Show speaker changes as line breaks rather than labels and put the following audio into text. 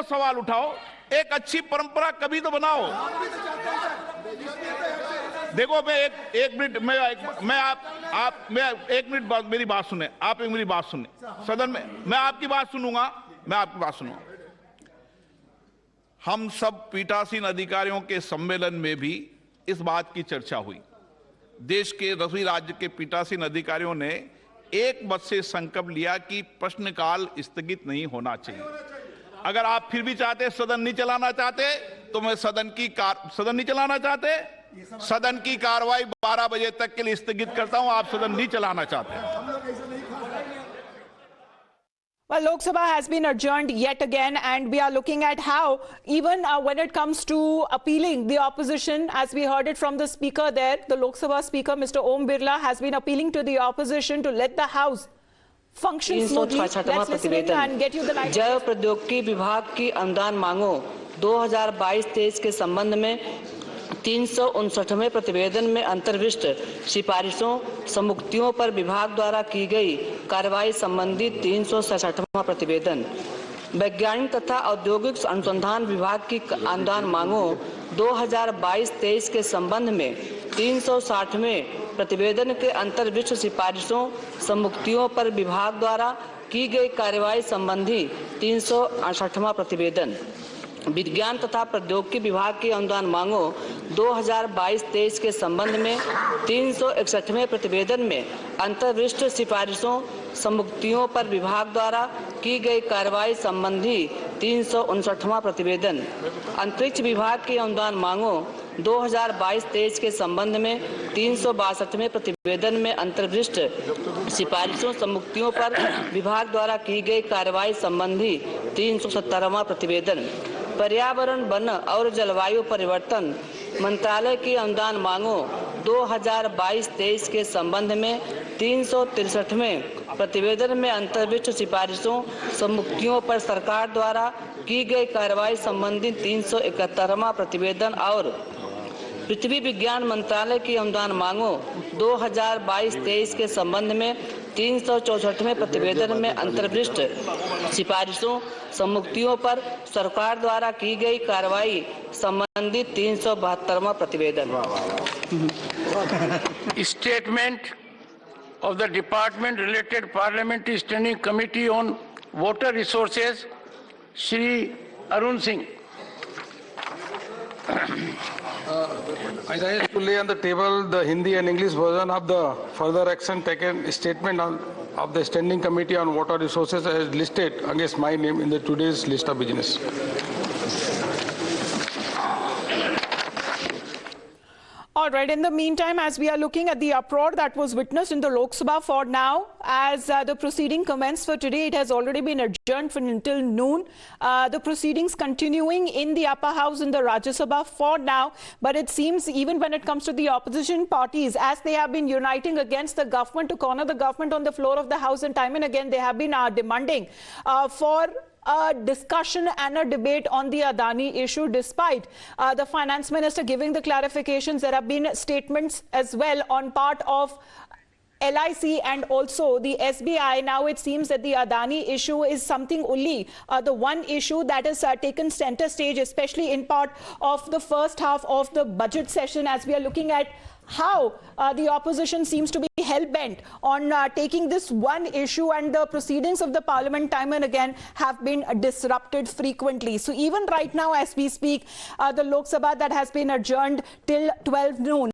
सवाल उठाओ, एक अच्छी परंपरा कभी तो बनाओ। देखो मैं एक मिनट मैं एक मिनट मेरी बात सुने, आप एक मेरी बात सुने सदन में, मैं आपकी बात सुनूंगा। हम सब पीठासीन अधिकारियों के सम्मेलन में भी इस बात की चर्चा हुई। देश के 10वीं राज्य के पीठासीन अधिकारियों ने एक मत से संकल्प लिया कि प्रश्नकाल स्थगित नहीं होना चाहिए। अगर आप फिर भी चाहते, सदन नहीं चलाना चाहते, तो मैं सदन नहीं चलाना चाहते, सदन की कार्रवाई 12 बजे तक के लिए स्थगित करता हूं। आप सदन नहीं चलाना चाहते।
Well, Lok Sabha has been adjourned yet again, and we are looking at how even when it comes to appealing the opposition, as we heard it from the speaker there, the Lok Sabha speaker, Mr. Om Birla, has been appealing to the opposition to let the House function smoothly. Let's listen in and get you the live.
जैव प्रौद्योगिकी विभाग की अनुदान मांगों 2022-23 के संबंध में 359वें प्रतिवेदन में अंतर्विष्ट सिफारिशों सम्मुक्तियों पर विभाग द्वारा की गई कार्रवाई संबंधी 367वां प्रतिवेदन, वैज्ञानिक तथा औद्योगिक अनुसंधान विभाग की अनुदान मांगों 2022-23 के संबंध में 360वें प्रतिवेदन के अंतर्विष्ट सिफारिशों सम्मुक्तियों पर विभाग द्वारा की गई कार्रवाई संबंधी 368वां प्रतिवेदन, विज्ञान तथा प्रौद्योगिकी विभाग की अनुदान मांगों 2022-23 के संबंध में 361वें प्रतिवेदन में अंतर्विष्ट सिफारिशों सम्मुक्तियों पर विभाग द्वारा की गई कार्रवाई संबंधी 359वां प्रतिवेदन, अंतरिक्ष विभाग की अनुदान मांगों 2022-23 के संबंध में 362वें प्रतिवेदन में अंतर्विष्ट सिफारिशों सम्मुक्तियों पर विभाग द्वारा की गई कार्रवाई संबंधी 370वां प्रतिवेदन, पर्यावरण, वन और जलवायु परिवर्तन मंत्रालय की अनुदान मांगों 2022-23 के संबंध में 363वें प्रतिवेदन में अंतर्विष्ट सिफारिशों सम्मुक्तियों पर सरकार द्वारा की गई कार्रवाई संबंधी 371वां प्रतिवेदन और पृथ्वी विज्ञान मंत्रालय की अनुदान मांगों 2022-23 के संबंध में 364वें प्रतिवेदन में अंतर्विष्ट सिफारिशों सम्मुक्तियों पर सरकार द्वारा की गई कार्रवाई संबंधी 372वां प्रतिवेदन।
Statement of the Department related Parliamentary Standing Committee on Water Resources, Shri Arun Singh.
I suggest to lay on the table the Hindi and English version of the further action taken statement of the Standing Committee on Water Resources as listed against my name in the today's list of business.
All right. In the meantime, as we are looking at the uproar that was witnessed in the Lok Sabha for now, as the proceeding commenced for today, it has already been adjourned for until noon. The proceedings continuing in the upper house in the Rajya Sabha for now. But it seems even when it comes to the opposition parties, as they have been uniting against the government to corner the government on the floor of the house, and time and again they have been demanding for a discussion and a debate on the Adani issue, despite the finance minister giving the clarifications. There have been statements as well on part of LIC and also the SBI. Now it seems that the Adani issue is something only the one issue that is taken center stage, especially in part of the first half of the budget session, as we are looking at how the opposition seems to be hell-bent on taking this one issue, and the proceedings of the parliament time and again have been disrupted frequently. So even right now as we speak, the Lok Sabha that has been adjourned till 12 noon